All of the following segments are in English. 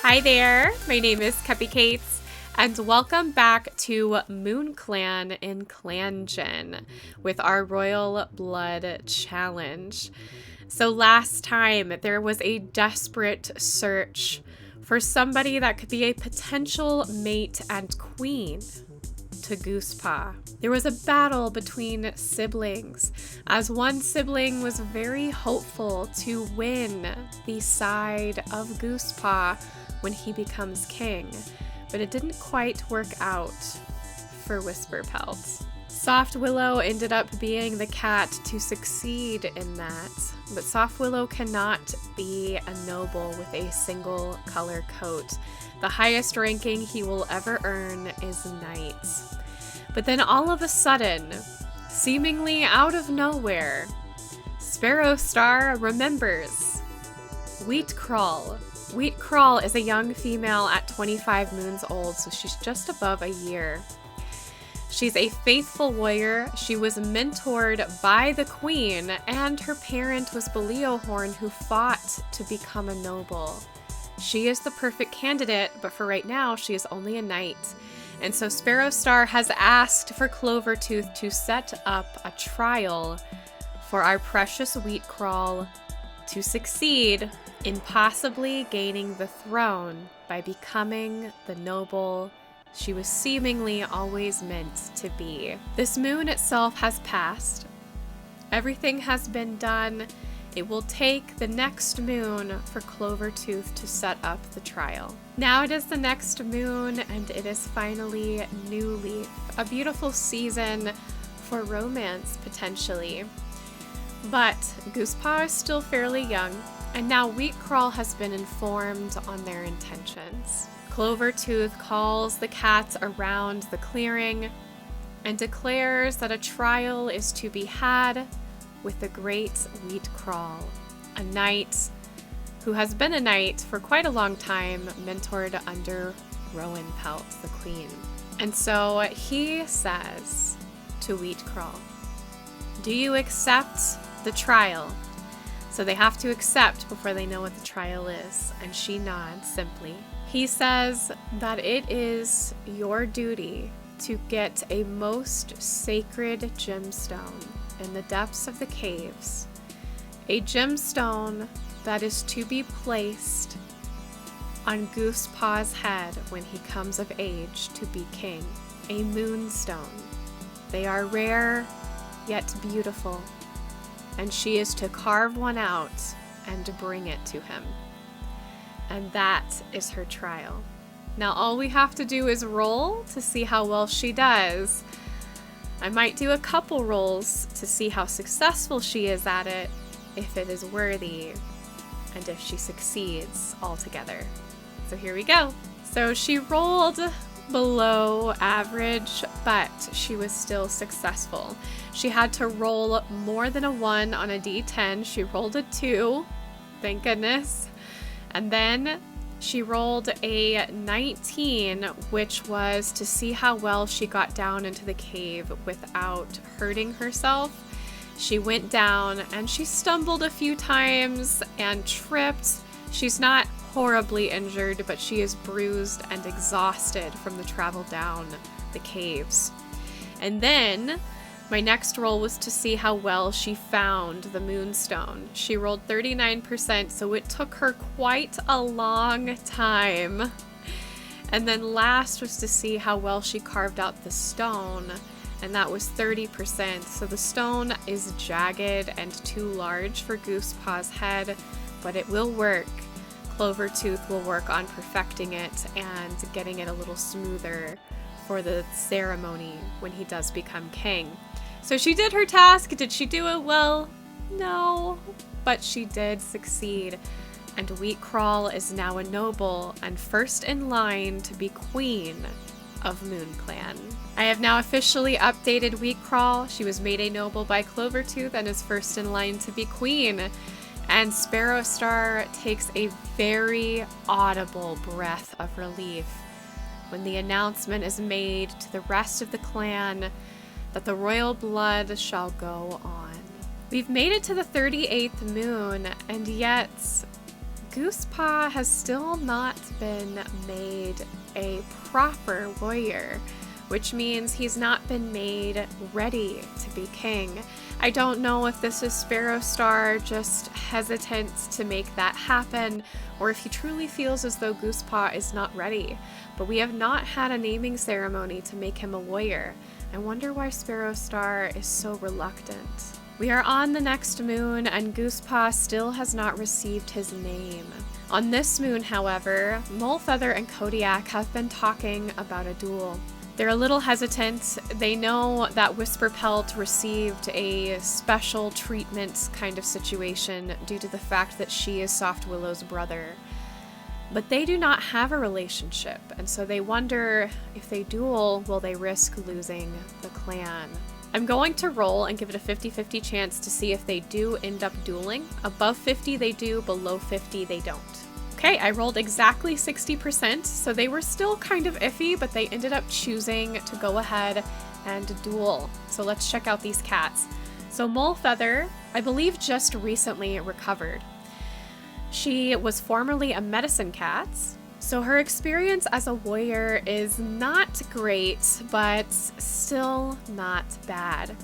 Hi there, my name is Cupicate, and welcome back to Moon Clan in Clangen with our Royal Blood Challenge. So last time there was a desperate search for somebody that could be a potential mate and queen to Goosepaw. There was a battle between siblings, as one sibling was very hopeful to win the side of Goosepaw when he becomes king, but it didn't quite work out for Whisperpelt. Soft Willow ended up being the cat to succeed in that, but Soft Willow cannot be a noble with a single color coat. The highest ranking he will ever earn is knight. But then all of a sudden, seemingly out of nowhere, Sparrow Star remembers Wheatcrawl. Wheatcrawl is a young female at 25 moons old, so she's just above a year. She's a faithful warrior. She was mentored by the queen, and her parent was Beleohorn, who fought to become a noble. She is the perfect candidate, but for right now, she is only a knight. And so Sparrow Star has asked for Clovertooth to set up a trial for our precious Wheatcrawl to succeed in possibly gaining the throne by becoming the noble she was seemingly always meant to be. This moon itself has passed. Everything has been done. It will take the next moon for Clovertooth to set up the trial. Now it is the next moon, and it is finally New Leaf, a beautiful season for romance, potentially. But Goosepaw is still fairly young, and now Wheatcrawl has been informed on their intentions. Clovertooth calls the cats around the clearing and declares that a trial is to be had with the great Wheatcrawl, a knight who has been a knight for quite a long time, mentored under Rowanpelt, the queen. And so he says to Wheatcrawl, "Do you accept the trial?" So they have to accept before they know what the trial is, and she nods simply. He says that it is your duty to get a most sacred gemstone in the depths of the caves, a gemstone that is to be placed on Goosepaw's head when he comes of age to be king, a moonstone. They are rare yet beautiful, and she is to carve one out and bring it to him. And that is her trial. Now all we have to do is roll to see how well she does. I might do a couple rolls to see how successful she is at it, if it is worthy, and if she succeeds altogether. So here we go. So she rolled below average, but she was still successful. She had to roll more than a 1 on a d10. She rolled a 2, thank goodness. And then she rolled a 19, which was to see how well she got down into the cave without hurting herself. She went down and she stumbled a few times and tripped. She's not horribly injured, but she is bruised and exhausted from the travel down the caves. And then my next roll was to see how well she found the moonstone. She rolled 39%, so it took her quite a long time. And then last was to see how well she carved out the stone, and that was 30%. So the stone is jagged and too large for Goosepaw's head, but it will work. Clovertooth will work on perfecting it and getting it a little smoother for the ceremony when he does become king. So she did her task. Did she do it well? No, but she did succeed. And Wheatcrawl is now a noble and first in line to be queen of Moon Clan. I have now officially updated Wheatcrawl. She was made a noble by Clovertooth and is first in line to be queen. And Sparrow Star takes a very audible breath of relief when the announcement is made to the rest of the clan that the royal blood shall go on. We've made it to the 38th moon, and yet Goosepaw has still not been made a proper warrior, which means he's not been made ready to be king. I don't know if this is Sparrowstar just hesitant to make that happen, or if he truly feels as though Goosepaw is not ready. But we have not had a naming ceremony to make him a warrior. I wonder why Sparrowstar is so reluctant. We are on the next moon, and Goosepaw still has not received his name. On this moon, however, Molefeather and Kodiak have been talking about a duel. They're a little hesitant. They know that Whisperpelt received a special treatment kind of situation due to the fact that she is Soft Willow's brother. But they do not have a relationship, and so they wonder if they duel, will they risk losing the clan? I'm going to roll and give it a 50-50 chance to see if they do end up dueling. Above 50 they do, below 50 they don't. Okay, I rolled exactly 60%, so they were still kind of iffy, but they ended up choosing to go ahead and duel. So let's check out these cats. So Molefeather, I believe, just recently recovered. She was formerly a medicine cat, so her experience as a warrior is not great, but still not bad.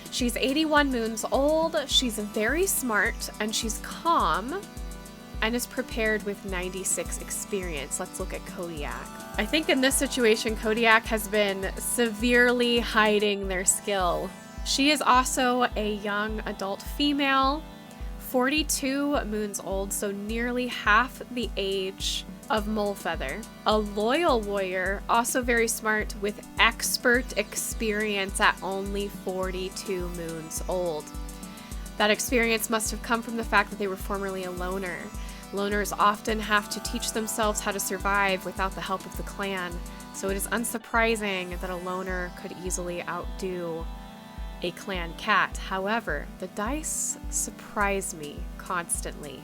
She's 81 moons old, she's very smart, and she's calm, and is prepared with 96 experience. Let's look at Kodiak. I think in this situation, Kodiak has been severely hiding their skill. She is also a young adult female, 42 moons old, so nearly half the age of Molefeather. A loyal warrior, also very smart, with expert experience at only 42 moons old. That experience must have come from the fact that they were formerly a loner. Loners often have to teach themselves how to survive without the help of the clan, so it is unsurprising that a loner could easily outdo a clan cat. However, the dice surprise me constantly.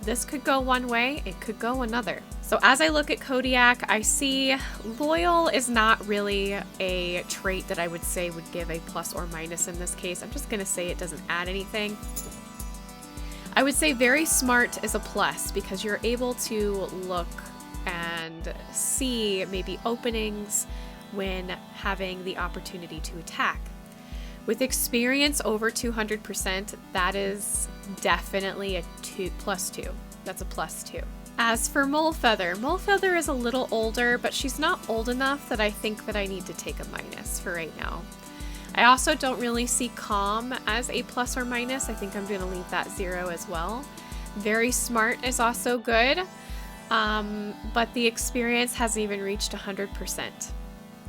This could go one way, it could go another. So as I look at Kodiak, I see loyal is not really a trait that I would say would give a plus or minus in this case. I'm just gonna say it doesn't add anything. I would say very smart is a plus because you're able to look and see maybe openings when having the opportunity to attack. With experience over 200%, that is definitely a +2. That's a +2. As for Molefeather, Molefeather is a little older, but she's not old enough that I think that I need to take a minus for right now. I also don't really see calm as a plus or minus. I think I'm going to leave that 0 as well. Very smart is also good, but the experience hasn't even reached 100%.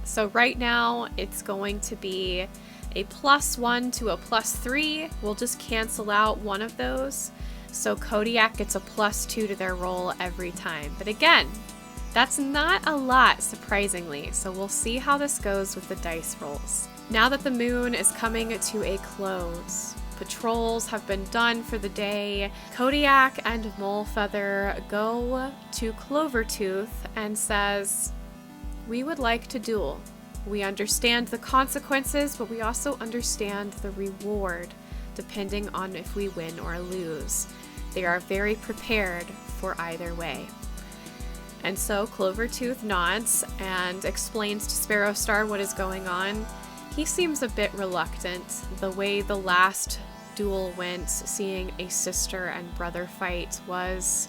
So right now it's going to be a +1 to a +3. We'll just cancel out one of those. So Kodiak gets a +2 to their roll every time. But again, that's not a lot, surprisingly. So we'll see how this goes with the dice rolls. Now that the moon is coming to a close, patrols have been done for the day. Kodiak and Molefeather go to Clovertooth and says, "We would like to duel. We understand the consequences, but we also understand the reward, depending on if we win or lose. They are very prepared for either way." And so Clovertooth nods and explains to Sparrowstar what is going on. He seems a bit reluctant. The way the last duel went, seeing a sister and brother fight, was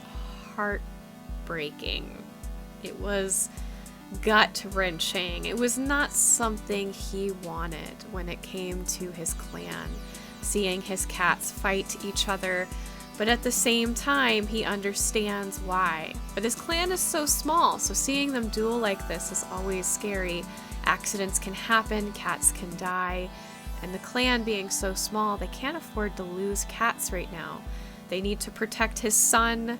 heartbreaking. It was gut-wrenching. It was not something he wanted when it came to his clan, seeing his cats fight each other, but at the same time he understands why. But his clan is so small, so seeing them duel like this is always scary. Accidents can happen, cats can die, and the clan being so small, they can't afford to lose cats right now. They need to protect his son,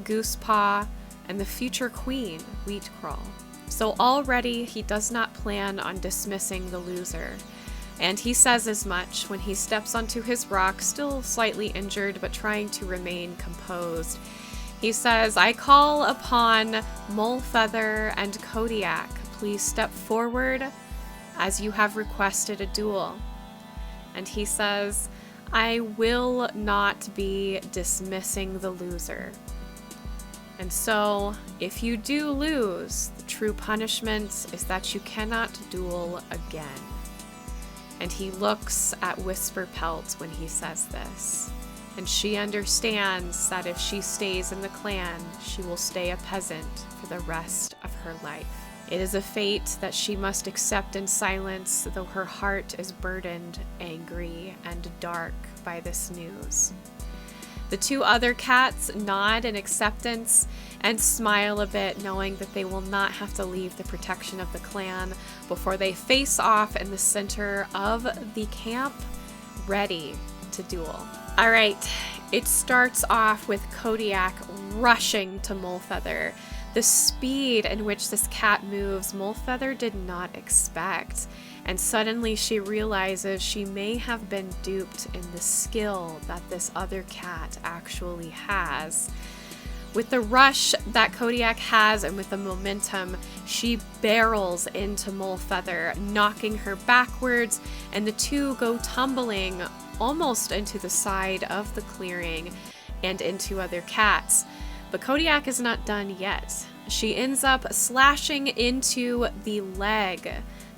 Goosepaw, and the future queen, Wheatcrawl. So already he does not plan on dismissing the loser. And he says as much when he steps onto his rock, still slightly injured but trying to remain composed. He says, "I call upon Molefeather and Kodiak. Please step forward as you have requested a duel." And he says, "I will not be dismissing the loser. And so, if you do lose, the true punishment is that you cannot duel again. And he looks at Whisperpelt when he says this. And she understands that if she stays in the clan, she will stay a peasant for the rest of her life. It is a fate that she must accept in silence, though her heart is burdened, angry, and dark by this news. The two other cats nod in acceptance and smile a bit, knowing that they will not have to leave the protection of the clan before they face off in the center of the camp, ready to duel. All right, it starts off with Kodiak rushing to Molefeather. The speed in which this cat moves, Molefeather did not expect. And suddenly she realizes she may have been duped in the skill that this other cat actually has. With the rush that Kodiak has and with the momentum, she barrels into Molefeather, knocking her backwards, and the two go tumbling almost into the side of the clearing and into other cats. But Kodiak is not done yet. She ends up slashing into the leg,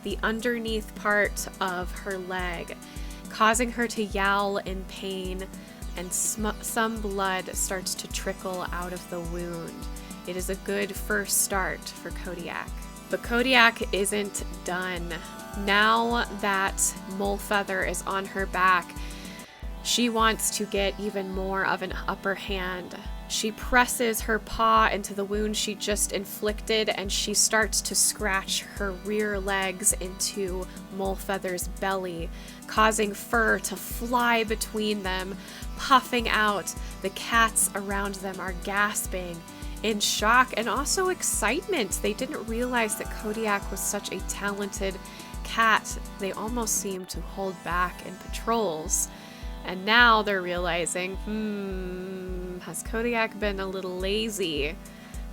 the underneath part of her leg, causing her to yowl in pain, and some blood starts to trickle out of the wound. It is a good first start for Kodiak. But Kodiak isn't done. Now that Molefeather is on her back, she wants to get even more of an upper hand. She presses her paw into the wound she just inflicted, and she starts to scratch her rear legs into Molefeather's belly, causing fur to fly between them, puffing out. The cats around them are gasping in shock and also excitement. They didn't realize that Kodiak was such a talented cat. They almost seemed to hold back in patrols. And now they're realizing, has Kodiak been a little lazy?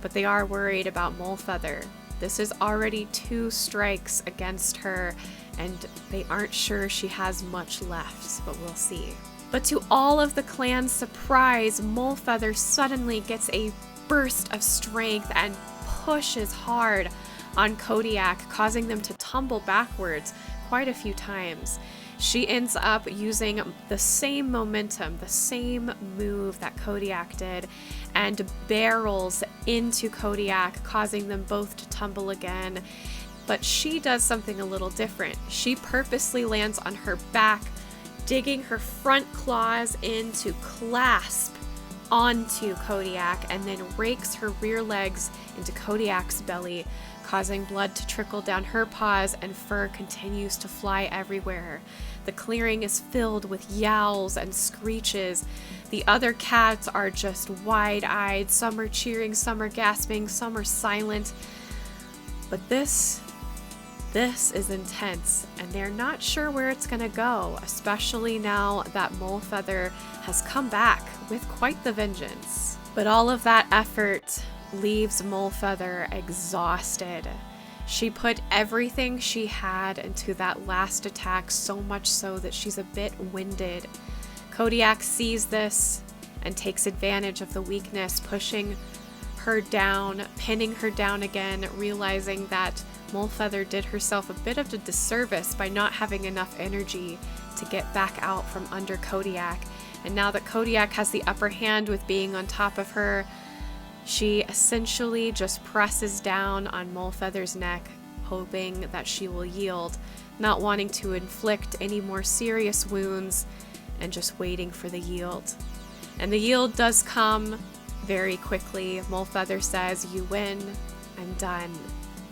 But they are worried about Molefeather. This is already 2 strikes against her, and they aren't sure she has much left, but we'll see. But to all of the clan's surprise, Molefeather suddenly gets a burst of strength and pushes hard on Kodiak, causing them to tumble backwards quite a few times. She ends up using the same momentum, the same move that Kodiak did, and barrels into Kodiak, causing them both to tumble again. But she does something a little different. She purposely lands on her back, digging her front claws in to clasp onto Kodiak, and then rakes her rear legs into Kodiak's belly, causing blood to trickle down her paws, and fur continues to fly everywhere. The clearing is filled with yowls and screeches. The other cats are just wide-eyed. Some are cheering, some are gasping, some are silent. But this is intense, and they're not sure where it's gonna go, especially now that Molefeather has come back with quite the vengeance. But all of that effort leaves Molefeather exhausted. She put everything she had into that last attack, so much so that she's a bit winded. Kodiak sees this and takes advantage of the weakness, pushing her down, pinning her down again, realizing that Molefeather did herself a bit of a disservice by not having enough energy to get back out from under Kodiak. And now that Kodiak has the upper hand with being on top of her, she essentially just presses down on Molefeather's neck, hoping that she will yield, not wanting to inflict any more serious wounds, and just waiting for the yield. And the yield does come very quickly. Molefeather says, "You win. I'm done.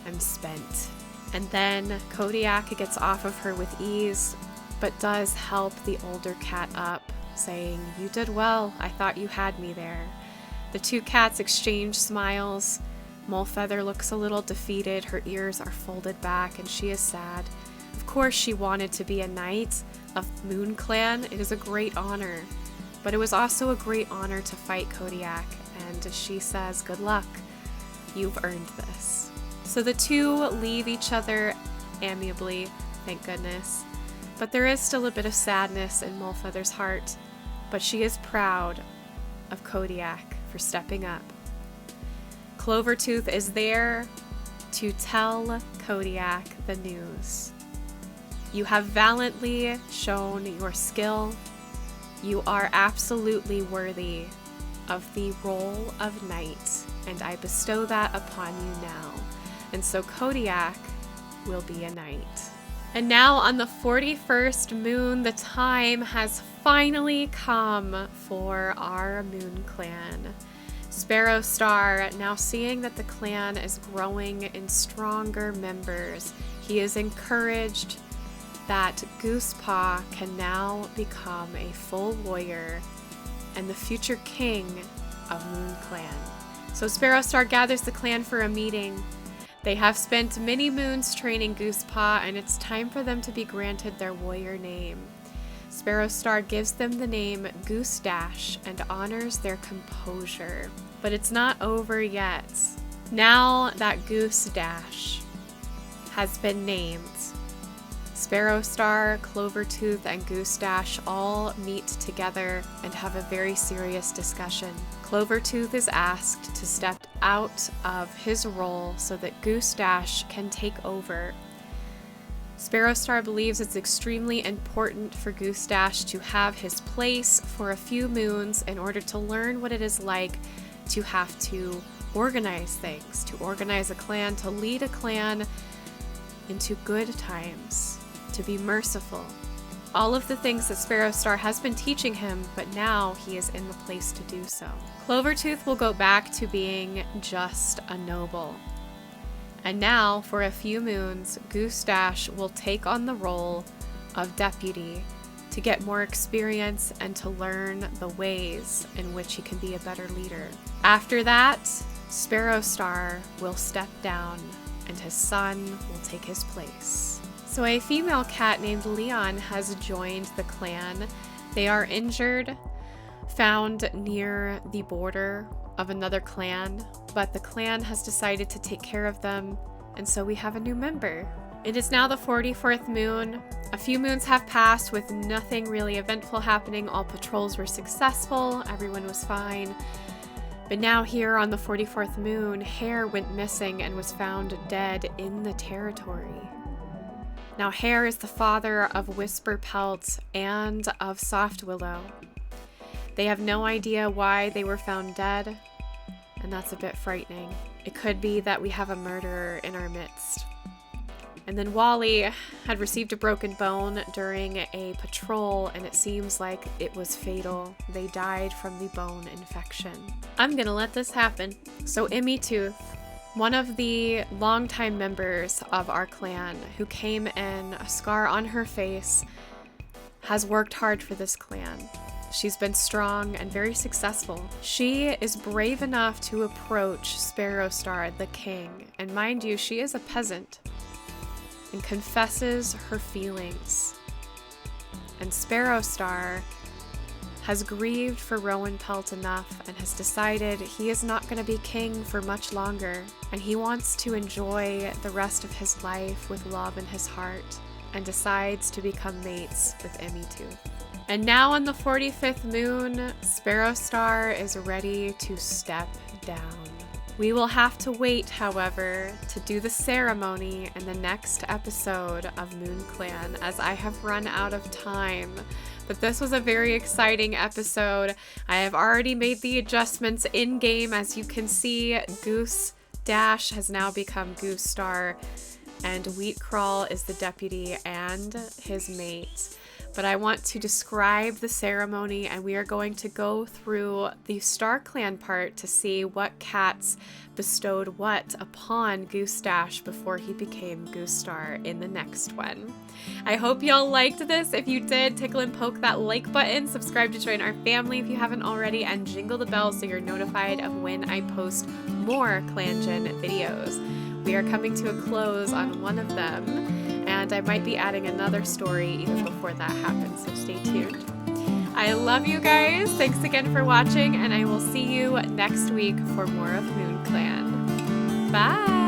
I'm spent." And then Kodiak gets off of her with ease, but does help the older cat up, saying, "You did well. I thought you had me there." The 2 cats exchange smiles. Molefeather looks a little defeated. Her ears are folded back, and she is sad. Of course, she wanted to be a knight of Moon Clan. It is a great honor. But it was also a great honor to fight Kodiak, and she says, "Good luck. You've earned this." So the 2 leave each other amicably, thank goodness. But there is still a bit of sadness in Molefeather's heart, but she is proud of Kodiak for stepping up. Clovertooth is there to tell Kodiak the news. You have valiantly shown your skill. You are absolutely worthy of the role of knight, and I bestow that upon you now. And so Kodiak will be a knight. And now on the 41st moon, the time has finally come for our moon clan. Sparrow Star, now seeing that the clan is growing in stronger members, he is encouraged that Goose Paw can now become a full warrior and the future king of Moon Clan. So Sparrow Star gathers the clan for a meeting. They have spent many moons training Goose Paw, and it's time for them to be granted their warrior name. Sparrow Star gives them the name Goose Dash and honors their composure. But it's not over yet. Now that Goose Dash has been named, Sparrow Star, Clovertooth, and Goose Dash all meet together and have a very serious discussion. Clovertooth is asked to step out of his role so that Goose Dash can take over. Sparrow Star believes it's extremely important for Goose Dash to have his place for a few moons in order to learn what it is like to have to organize things, to organize a clan, to lead a clan into good times, to be merciful. All of the things that Sparrow Star has been teaching him, but now he is in the place to do so. Clovertooth will go back to being just a noble. And now, for a few moons, Goose Dash will take on the role of deputy to get more experience and to learn the ways in which he can be a better leader. After that, Sparrow Star will step down and his son will take his place. So a female cat named Leon has joined the clan. They are injured, found near the border of another clan, but the clan has decided to take care of them, and so we have a new member. It is now the 44th moon. A few moons have passed with nothing really eventful happening. All patrols were successful, everyone was fine. But now here on the 44th moon, Hare went missing and was found dead in the territory. Now Hare is the father of Whisperpelt and of Soft Willow. They have no idea why they were found dead, and that's a bit frightening. It could be that we have a murderer in our midst. And then Wally had received a broken bone during a patrol, and it seems like it was fatal. They died from the bone infection. I'm gonna let this happen. So Emmy Tooth, one of the longtime members of our clan who came in, a scar on her face, has worked hard for this clan. She's been strong and very successful. She is brave enough to approach Sparrow Star, the king, and mind you, she is a peasant, and confesses her feelings. And Sparrow Star has grieved for Rowanpelt enough and has decided he is not going to be king for much longer, and he wants to enjoy the rest of his life with love in his heart, and decides to become mates with Emmy Tooth. And now on the 45th moon, Sparrow Star is ready to step down. We will have to wait, however, to do the ceremony in the next episode of Moon Clan, as I have run out of time. But this was a very exciting episode. I have already made the adjustments in-game. As you can see, Goose Dash has now become Goose Star, and Wheatcrawl is the deputy and his mate. But I want to describe the ceremony, and we are going to go through the Star Clan part to see what cats bestowed what upon Goose Dash before he became Goose Star in the next one. I hope y'all liked this. If you did, tickle and poke that like button, subscribe to join our family if you haven't already, and jingle the bell so you're notified of when I post more clangen videos. We are coming to a close on one of them, and I might be adding another story even before that happens, so stay tuned. I love you guys. Thanks again for watching, and I will see you next week for more of Moon Clan. Bye!